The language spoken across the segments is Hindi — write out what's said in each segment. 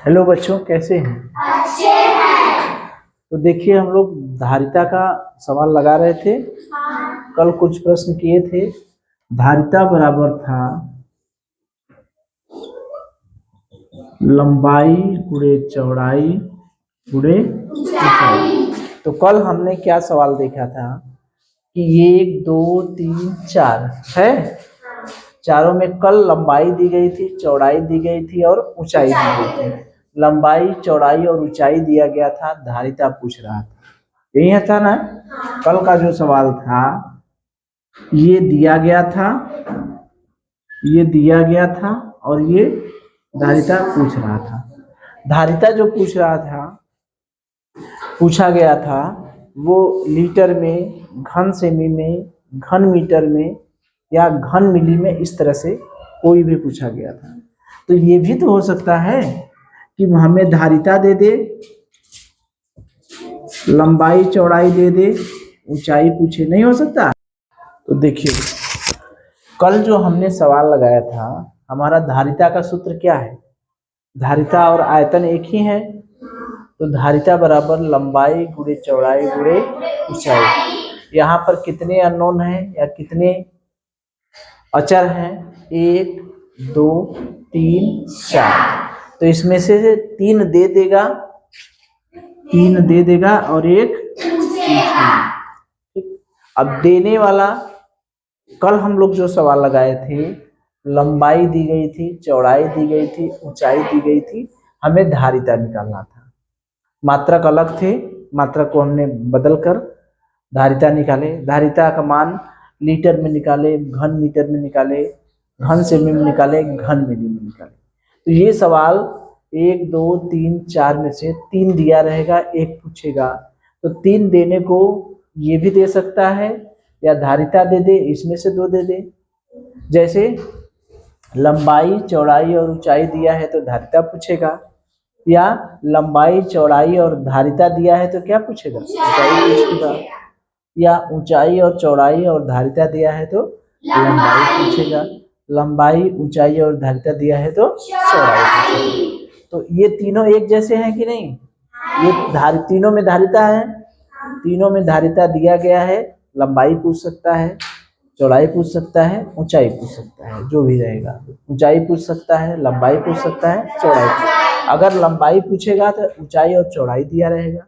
हेलो बच्चों, कैसे हैं? अच्छे हैं। तो देखिए, हम लोग धारिता का सवाल लगा रहे थे। कल कुछ प्रश्न किए थे। धारिता बराबर था लंबाई गुणे चौड़ाई गुणे ऊंचाई। तो कल हमने क्या सवाल देखा था कि 1 2 3 4 है। चारों में कल लंबाई दी गई थी, चौड़ाई दी गई थी और ऊंचाई दी गई थी। लंबाई, चौड़ाई और ऊंचाई दिया गया था, धारिता पूछ रहा था। यही था ना? कल का जो सवाल था ये दिया गया था, ये दिया गया था और ये धारिता पूछ रहा था। धारिता जो पूछा गया था वो लीटर में, घन सेमी में, घन मीटर में या घन मिली में, इस तरह से कोई भी पूछा गया था। तो ये भी तो हो सकता है कि हमें धारिता दे दे, लंबाई चौड़ाई दे दे, ऊंचाई पूछे। नहीं हो सकता? तो देखिए, कल जो हमने सवाल लगाया था, हमारा धारिता का सूत्र क्या है? धारिता और आयतन एक ही है, तो धारिता बराबर लंबाई गुणे चौड़ाई गुणे ऊंचाई। यहाँ पर कितने अननोन हैं या कितने अचर हैं? 1 2 3 4। तो इसमें से 3 दे देगा, 3 दे देगा और 1 ठीक। अब देने वाला, कल हम लोग जो सवाल लगाए थे, लंबाई दी गई थी, चौड़ाई दी गई थी, ऊंचाई दी गई थी, हमें धारिता निकालना था। मात्रक अलग थे, मात्रक को हमने बदल कर धारिता निकाले। धारिता का मान लीटर में निकाले, घन मीटर में निकाले, घन सेमी में निकाले, घन मिली में निकाले। तो ये सवाल 1 2 3 4 में से 3 दिया रहेगा, 1 पूछेगा। तो 3 देने को ये भी दे सकता है या धारिता दे दे, इसमें से 2 दे दे। जैसे लंबाई, चौड़ाई और ऊंचाई दिया है तो धारिता पूछेगा, या लंबाई, चौड़ाई और धारिता दिया है तो क्या पूछेगा? ऊंचाई पूछेगा। या ऊंचाई और चौड़ाई और धारिता दिया है तो लंबाई पूछेगा। लंबाई, ऊंचाई और धारिता दिया है तो चौड़ाई पूछेगा। तो ये तीनों एक जैसे हैं कि नहीं? ये तीनों में धारिता है, तीनों में धारिता दिया गया है। लंबाई पूछ सकता है, चौड़ाई पूछ सकता है, ऊंचाई पूछ सकता है, जो भी रहेगा। ऊंचाई पूछ सकता है, लंबाई पूछ सकता है, चौड़ाई। अगर लंबाई पूछेगा तो ऊंचाई और चौड़ाई दिया रहेगा,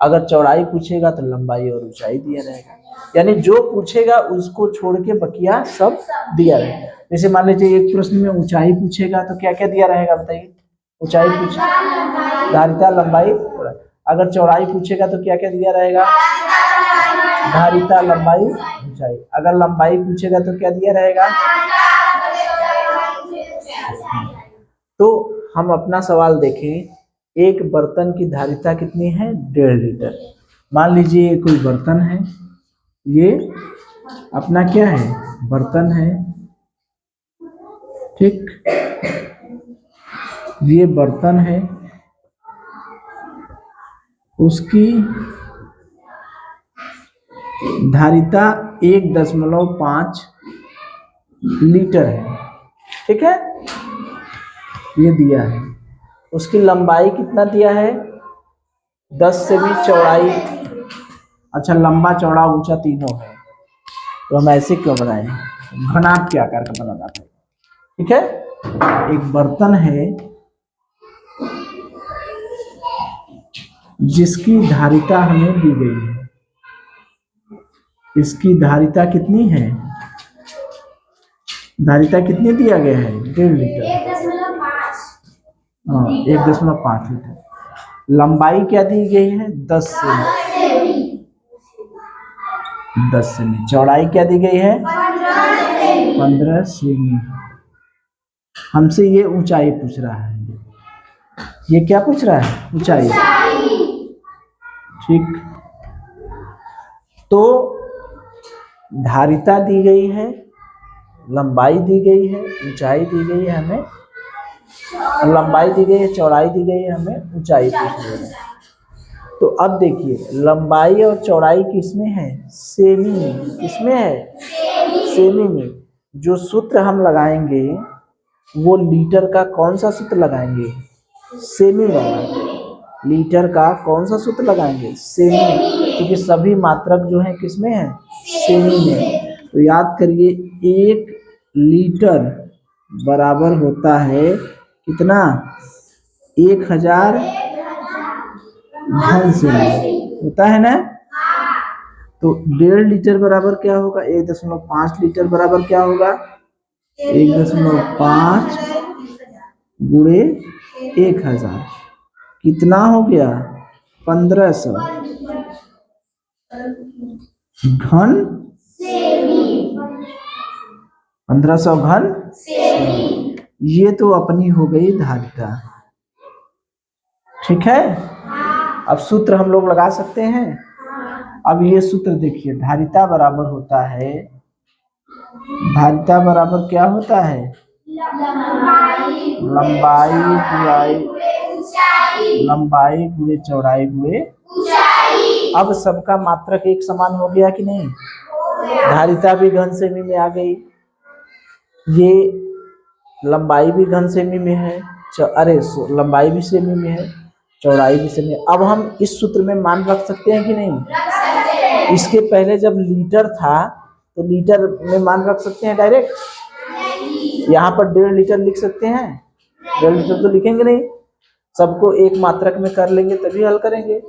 अगर चौड़ाई पूछेगा तो लंबाई और ऊंचाई दिया रहेगा। यानी जो पूछेगा उसको छोड़ के बकिया सब दिया रहेगा। जैसे मान लीजिए एक प्रश्न में ऊंचाई पूछेगा तो क्या क्या दिया रहेगा बताइए? ऊंचाई पूछे, धारिता, लंबाई, चौड़ाई। अगर चौड़ाई पूछेगा तो क्या क्या दिया रहेगा? धारिता, लंबाई, ऊंचाई। अगर लंबाई पूछेगा तो क्या दिया रहेगा? तो हम अपना सवाल देखें। एक बर्तन की धारिता कितनी है? 1.5 लीटर। मान लीजिए ये कोई बर्तन है, ये अपना क्या है? बर्तन है, ठीक। ये बर्तन है, उसकी धारिता 1.5 लीटर है, ठीक है। ये दिया है। उसकी लंबाई कितना दिया है? 10 सेमी, चौड़ाई, अच्छा लंबा चौड़ा ऊंचा तीनों है, तो हम ऐसे क्यों बनाए? घनाभ के आकार का बनाना है, ठीक है। एक बर्तन है जिसकी धारिता हमें दी गई है, इसकी धारिता कितनी है? धारिता कितनी दिया गया है? 1.5 लीटर। 1.5 लीटर। लंबाई क्या दी गई है? 10 सेमी। 10 सेमी। चौड़ाई क्या दी गई है? 15 सेमी। हमसे ये ऊंचाई पूछ रहा है। ये क्या पूछ रहा है? ऊंचाई, ठीक। तो धारिता दी गई है, लंबाई दी गई है, ऊंचाई दी गई है हमें, लंबाई दी गई है, चौड़ाई दी गई है, हमें ऊंचाई पूछ रही है। तो अब देखिए, लंबाई और चौड़ाई किसमें है? सेमी में। किसमें है? सेमी में। जो सूत्र हम लगाएंगे वो लीटर का कौन सा सूत्र लगाएंगे? सेमी वाला। लीटर का कौन सा सूत्र लगाएंगे? सेमी, क्योंकि सभी मात्रक जो है किसमें है? सेमी में। तो याद करिए 1 लीटर बराबर होता है कितना? 1000 घन सेमी होता है ना। तो 1.5 लीटर बराबर क्या होगा? 1.5 लीटर बराबर क्या होगा? 1.5 गुणे 1000 कितना हो गया? 1500 घन 1500 घन। ये तो अपनी हो गई धारिता। ठीक है, अब सूत्र हम लोग लगा सकते हैं। अब ये सूत्र देखिए, धारिता बराबर होता है, धारिता बराबर क्या होता है? लंबाई गुणे चौड़ाई गुणे। अब सबका मात्रक एक समान हो गया कि नहीं? धारिता भी घन सेमी में आ गई, ये लंबाई भी घन सेमी में है, लंबाई भी सेमी में है, चौड़ाई भी सेमी। अब हम इस सूत्र में मान रख सकते हैं कि नहीं? इसके पहले जब लीटर था तो लीटर में मान रख सकते हैं डायरेक्ट? यहाँ पर 1.5 लीटर लिख सकते हैं? 1.5 लीटर तो लिखेंगे नहीं, सबको एक मात्रक में कर लेंगे तभी हल करेंगे।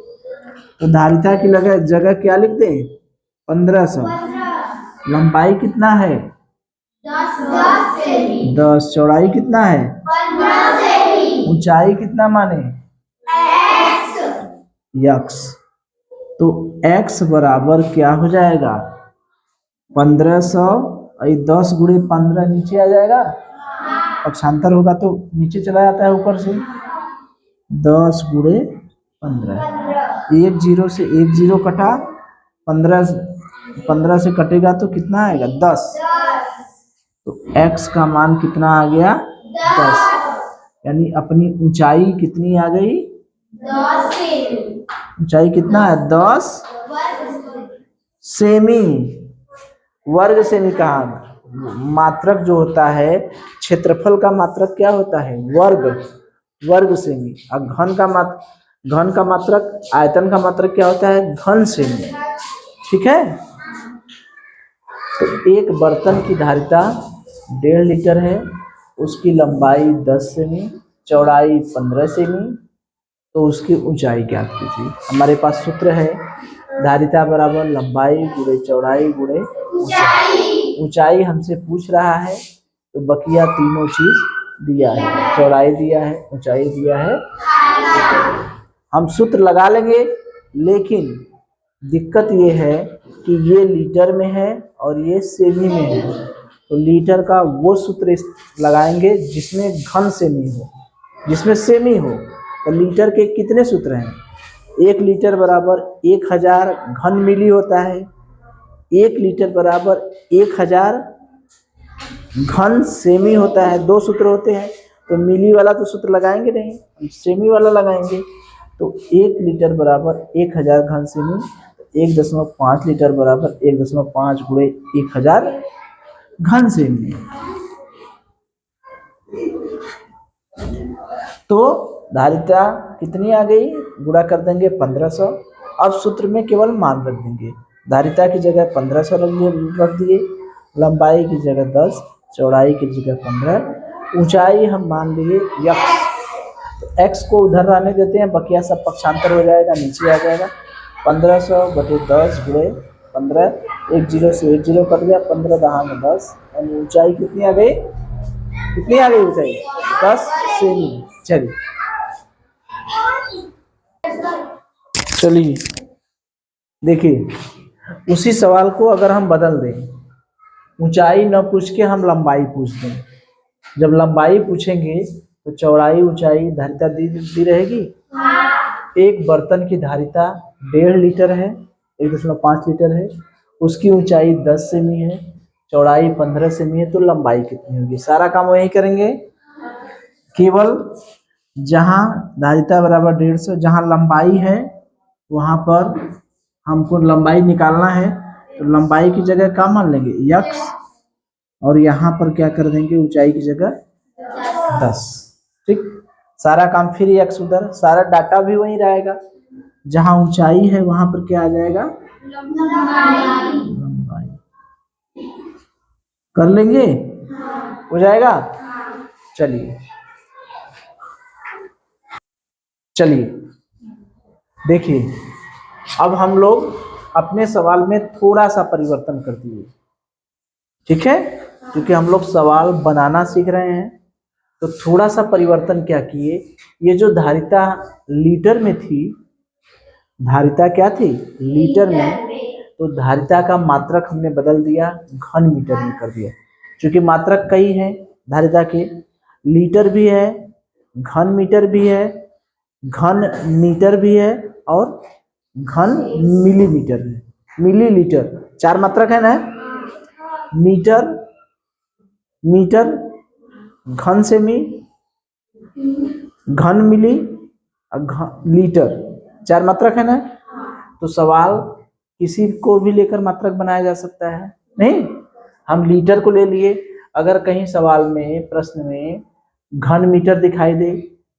तो धारिता की जगह क्या लिख दें? 1500। लंबाई कितना है? 10। चौड़ाई कितना है? 15 ऊंचाई कितना माने? x। तो x बराबर क्या हो जाएगा? 1500। 10 गुणे 15 नीचे आ जाएगा, पक्षांतर होगा तो नीचे चला जाता है ऊपर से। 10 गुणे 15, 1 0 से 1 0 कटा, 15 से कटेगा तो कितना आएगा? 10। तो x का मान कितना आ गया? 10। यानी अपनी ऊंचाई कितनी आ गई? 10 ऊंचाई कितना है? 10 सेमी। वर्ग सेमी कहा? मात्रक जो होता है, क्षेत्रफल का मात्रक क्या होता है? वर्ग सेमी। और घन का मात्रक, आयतन का मात्रक क्या होता है? घन सेमी। ठीक है, तो एक बर्तन की धारिता 1.5 लीटर है, उसकी लंबाई 10 सेमी, चौड़ाई 15 सेमी, तो उसकी ऊंचाई ज्ञात कीजिए। हमारे पास सूत्र है, धारिता बराबर लंबाई गुणे चौड़ाई गुणे ऊंचाई। ऊंचाई हमसे पूछ रहा है तो बकिया तीनों चीज दिया है, चौड़ाई दिया है, ऊंचाई दिया है। हम सूत्र लगा लेंगे, लेकिन दिक्कत ये है कि ये लीटर में है और ये सेमी में है। तो लीटर का वो सूत्र लगाएंगे जिसमें घन सेमी हो, जिसमें सेमी हो। तो लीटर के कितने सूत्र हैं? 1 लीटर बराबर 1000 घन मिली होता है, 1 लीटर बराबर 1000 घन सेमी होता है। 2 सूत्र होते हैं, तो मिली वाला तो सूत्र लगाएंगे नहीं, हम सेमी वाला लगाएंगे। तो 1 लीटर बराबर 1000 घन सेमी, 1.5 लीटर बराबर 1.5 गुणे 1000 घन सेमी। तो धारिता कितनी आ गई? गुणा कर देंगे 1500। अब सूत्र में केवल मान रख देंगे, धारिता की जगह 1500 रख दिए, लंबाई की जगह 10, चौड़ाई की जगह 15, ऊंचाई हम मान लिए x। तो x को उधर रहने देते हैं, बकिया सब पक्षांतर हो जाएगा, नीचे आ जाएगा। 1500 बटे 10 गुणे 15, 1 0 से 1 0 कट गया, 15 दहा में 10, यानी ऊंचाई कितनी आ गई? कितनी आ गई ऊंचाई? 10 सेमी। चलिए देखिए, उसी सवाल को अगर हम बदल दें, ऊंचाई न पूछ के हम लंबाई पूछ दें। जब लंबाई पूछेंगे तो चौड़ाई ऊंचाई धारिता दी रहेगी। एक बर्तन की धारिता 1.5 लीटर है, 1.5 लीटर है, उसकी ऊंचाई 10 सेमी है, चौड़ाई 15 सेमी है, तो लंबाई कितनी होगी? सारा काम वही करेंगे, केवल जहां धारिता बराबर 150, जहां लंबाई है वहां पर हमको लंबाई निकालना है, तो लंबाई की जगह क्या मान लेंगे? x, और यहाँ पर क्या कर देंगे? ऊंचाई की जगह 10। ठीक, सारा काम फिर x उधर, सारा डाटा भी वहीं रहेगा। जहां ऊंचाई है वहां पर क्या आ जाएगा, लंबाई। कर लेंगे, हो जाएगा। चलिए चलिए देखिए, अब हम लोग अपने सवाल में थोड़ा सा परिवर्तन कर दिए, ठीक है, क्योंकि हम लोग सवाल बनाना सीख रहे हैं, तो थोड़ा सा परिवर्तन क्या किए। ये जो धारिता लीटर में थी, धारिता क्या थी, लीटर में, तो धारिता का मात्रक हमने बदल दिया, घन मीटर में कर दिया। क्योंकि मात्रक कई है धारिता के, लीटर भी है, घन मीटर भी है, घन मीटर भी है, और घन मिलीमीटर है, मिलीलीटर, 4 मात्रक है ना। मीटर, मीटर, घन सेमी, घन मिली और लीटर, 4 मात्रक है ना। तो सवाल किसी को भी लेकर मात्रक बनाया जा सकता है, नहीं, हम लीटर को ले लिए। अगर कहीं सवाल में, प्रश्न में घन मीटर दिखाई दे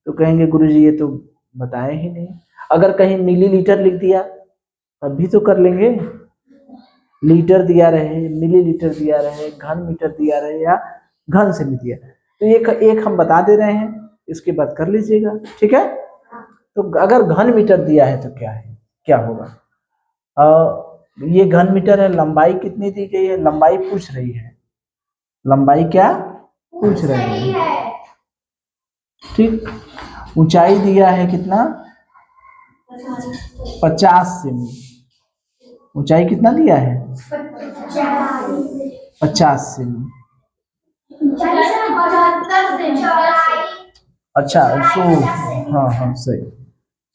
तो कहेंगे गुरुजी ये तो बताए ही नहीं। अगर कहीं मिलीलीटर लिख दिया तब भी तो कर लेंगे, लीटर दिया रहे, मिलीलीटर दिया रहे, घन मीटर दिया रहे, या घन सेमी दिया, तो एक हम बता दे रहे हैं, इसके बाद कर लीजिएगा, ठीक है। तो अगर घन मीटर दिया है तो क्या है, क्या होगा, ये घन मीटर है, लंबाई कितनी दी गई है, लंबाई पूछ रही है, लंबाई क्या पूछ रही है, ठीक। ऊंचाई दिया है कितना, 50 सेमी, ऊंचाई कितना दिया है, 50 सेमी, अच्छा हाँ सही,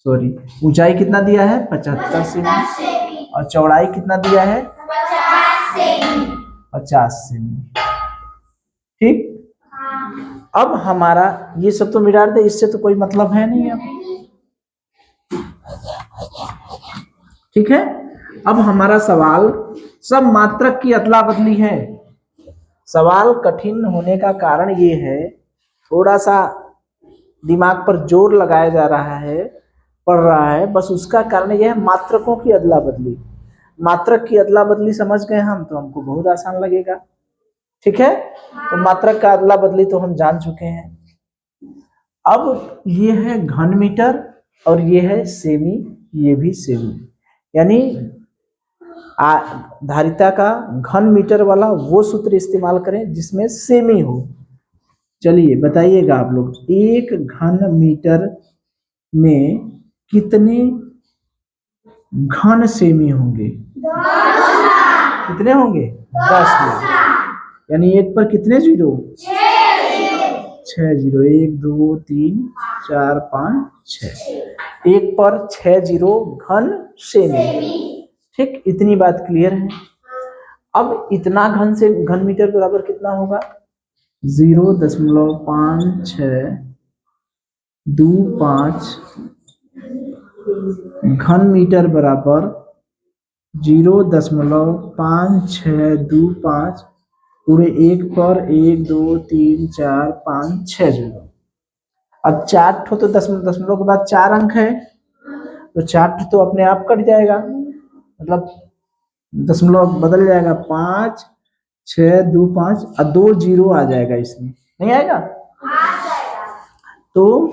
सॉरी, ऊंचाई कितना दिया है, 75 सेमी, और चौड़ाई कितना दिया है, 50 सेमी, ठीक। अब हमारा ये सब तो मिटा दे, इससे तो कोई मतलब है नहीं अब, ठीक है। अब हमारा सवाल सब मात्रक की अदला बदली है। सवाल कठिन होने का कारण ये है, थोड़ा सा दिमाग पर जोर लगाया जा रहा है, पढ़ रहा है, बस उसका कारण यह है मात्रकों की अदला बदली। मात्रक की अदला बदली समझ गए हम तो हमको बहुत आसान लगेगा, ठीक है। तो मात्रक का अदला बदली तो हम जान चुके हैं। अब ये है घन मीटर और ये है सेमी, ये भी सेमी, यानी धारिता का घन मीटर वाला वो सूत्र इस्तेमाल करें जिसमें सेमी हो। चलिए बताइएगा आप लोग, 1 घन मीटर में कितने घन सेमी होंगे, कितने होंगे, 10, यानी 1 पर कितने जीरो, 6 जीरो, 1 2 3 4 5 6, 1 पर 6 जीरो घन सेमी, ठीक। इतनी बात क्लियर है। अब इतना घन से घन मीटर बराबर कितना होगा, 0.5625 घन मीटर बराबर 0.5625 पूरे 1 पर 1 2 3 4 5 6 जीरो। अब 4 ठो तो दशमलव के बाद 4 अंक है, तो 4 ठो तो अपने आप कट जाएगा, मतलब दशमलव बदल जाएगा, 5 6 2 5 और 2 जीरो आ जाएगा, इसमें नहीं आएगा, तो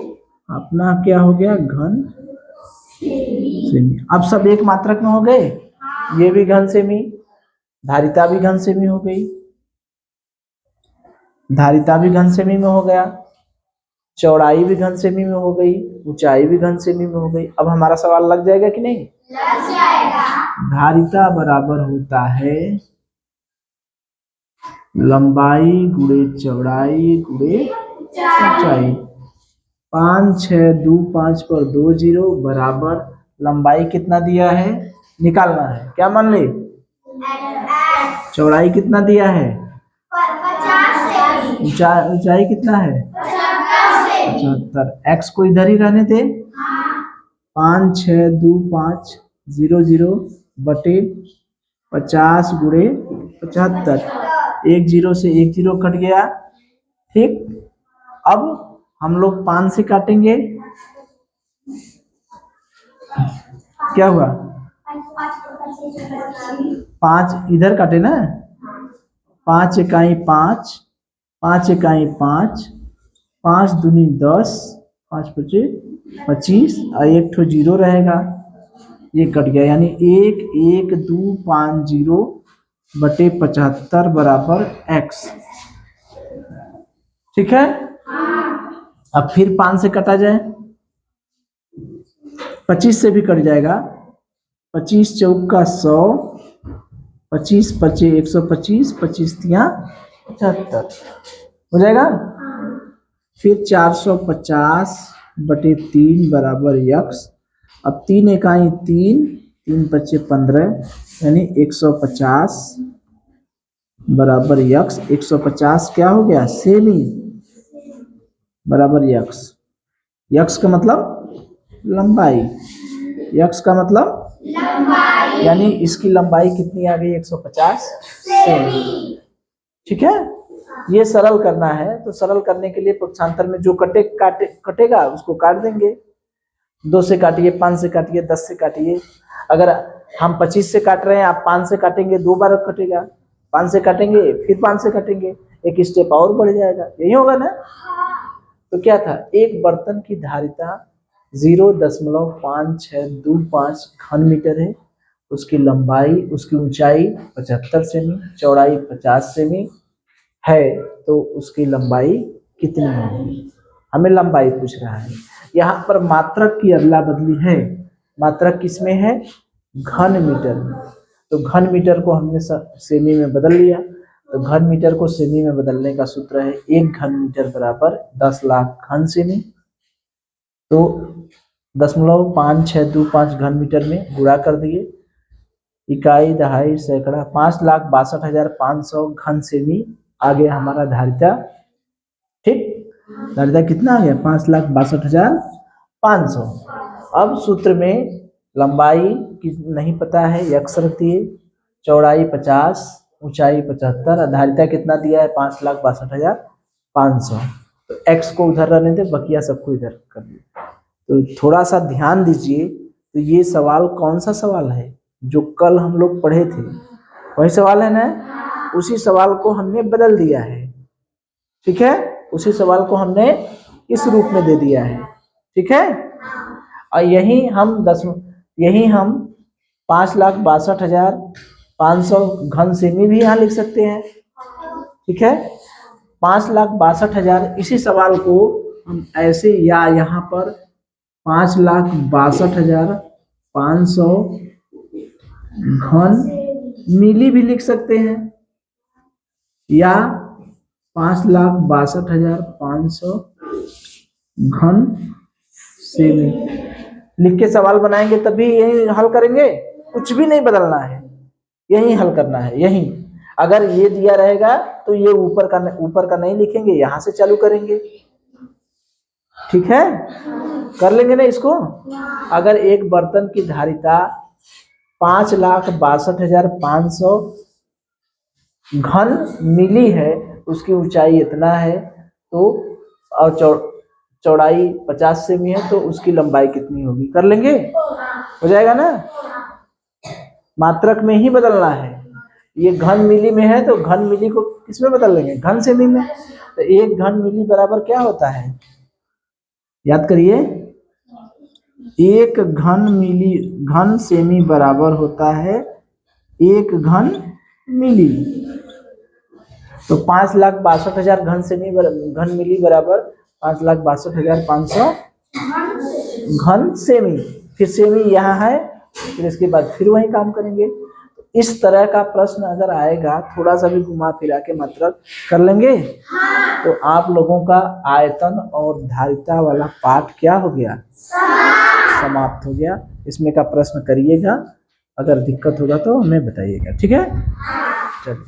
अपना क्या हो गया, घन सेमी। अब सब एक मात्रक में हो गए, ये भी घन सेमी, धारिता भी घन सेमी हो गई, धारिता भी घन सेमी में हो गया, चौड़ाई भी घन सेमी में हो गई, ऊंचाई भी घन सेमी में हो गई। अब हमारा सवाल लग जाएगा कि नहीं, लग जाएगा। धारिता बराबर होता है लंबाई गुणे चौड़ाई गुणे ऊंचाई। 5 6 2 5 पर 2 जीरो बराबर लंबाई कितना दिया है, निकालना है, क्या मान ले, चौड़ाई कितना दिया है, 50, ऊंचाई कितना है, 75। एक्स को इधर ही रहने दे, 5 6 2 5 0 0 बटे 50 गुणे 75, 1 जीरो से 1 जीरो कट गया, ठीक। अब हम लोग 5 से काटेंगे, क्या हुआ 5 इधर काटे ना, 5 इकाई 5, 5 इकाई 5, 5 दूनी 10, 5 पचे 25 और एक ठो जीरो रहेगा, ये कट गया, यानी 1 1 2 5 0 बटे 75 बराबर x। ठीक है, अब फिर 5 से कटा जाए, 25 से भी कट जाएगा, 25 चौका 100, 25 पचे 125, 25 तिया 75 हो जाएगा। फिर 450 बटे 3 बराबर x। अब 3 इकाई 3, 3 पचे 15, यानी 150 बराबर x। 150 क्या हो गया सेमी बराबर x। x का मतलब लंबाई, x का मतलब लंबाई, यानी इसकी लंबाई कितनी आ गई 150 सेमी। ठीक है, ये सरल करना है, तो सरल करने के लिए पक्षांतर में जो कटेगा उसको काट देंगे। 2 से काटिए, 5 से काटिए, 10 से काटिए। अगर हम 25 से काट रहे हैं, आप 5 से काटेंगे 2 बार कटेगा, 5 से काटेंगे फिर 5 से काटेंगे, एक स्टेप और बढ़ जाएगा, यही होगा ना। तो क्या था, एक बर्तन की धारिता 0.5625 घन मीटर है, उसकी लंबाई, उसकी ऊंचाई 75 सेमी, चौड़ाई 50 सेमी है, तो उसकी लंबाई कितनी होगी, हमें लंबाई पूछ रहा है। यहाँ पर मात्रक की अदला बदली है, मात्रक किसमें है घन मीटर में, तो घन मीटर को हमने सेमी में बदल लिया, तो घन मीटर को सेमी में बदलने का सूत्र है 1 घन मीटर बराबर 10 लाख घन सेमी। तो 0.5625 घन मीटर में गुणा कर दिए, इकाई दहाई सैकड़ा 5,62,500 घन सेमी आ गया हमारा धारिता। ठीक, धारिता कितना आ गया 5,62,500। अब सूत्र में लंबाई नहीं पता है, x रख दिए, चौड़ाई 50, ऊंचाई 75, धारिता कितना दिया है 5,62,500। तो x को उधर रहने दे, बकिया सबको इधर कर दिए। तो थोड़ा सा ध्यान दीजिए, तो ये सवाल कौन सा सवाल है, जो कल हम लोग पढ़े थे वही सवाल है ना, उसी सवाल को हमने बदल दिया है। ठीक है, उसी सवाल को हमने इस रूप में दे दिया है। ठीक है, और यही हम 5,62,500 घन सेमी भी यहाँ लिख सकते हैं। ठीक है, 5,62,000, इसी सवाल को हम ऐसे या यहाँ पर 5,62,500 घन मिली भी लिख सकते हैं, या 5,62,500 घन सेमी लिख के सवाल बनाएंगे, तभी यही हल करेंगे, कुछ भी नहीं बदलना है, यही हल करना है। यही अगर ये दिया रहेगा तो ये ऊपर का नहीं लिखेंगे, यहां से चालू करेंगे। ठीक है, कर लेंगे ना इसको। अगर एक बर्तन की धारिता 5,62,500 घन मिली है, उसकी ऊंचाई इतना है, तो और चौड़ाई 50 सेमी है, तो उसकी लंबाई कितनी होगी, कर लेंगे, हो जाएगा ना। मात्रक में ही बदलना है, ये घन मिली में है तो घन मिली को किस में बदल लेंगे, घन सेमी में। तो 1 घन मिली बराबर क्या होता है, याद करिए, 1 घन सेमी बराबर होता है 1 घन मिली। तो 5,62,000 घन मिली बराबर 5,62,500 घन सेमी। फिर सेमी यहाँ है, फिर इसके बाद फिर वही काम करेंगे। इस तरह का प्रश्न अगर आएगा, थोड़ा सा भी घुमा फिरा के मात्रक कर लेंगे, तो आप लोगों का आयतन और धारिता वाला पाठ क्या हो गया, समाप्त हो गया। इसमें का प्रश्न करिएगा, अगर दिक्कत होगा तो हमें बताइएगा। ठीक है, चलिए।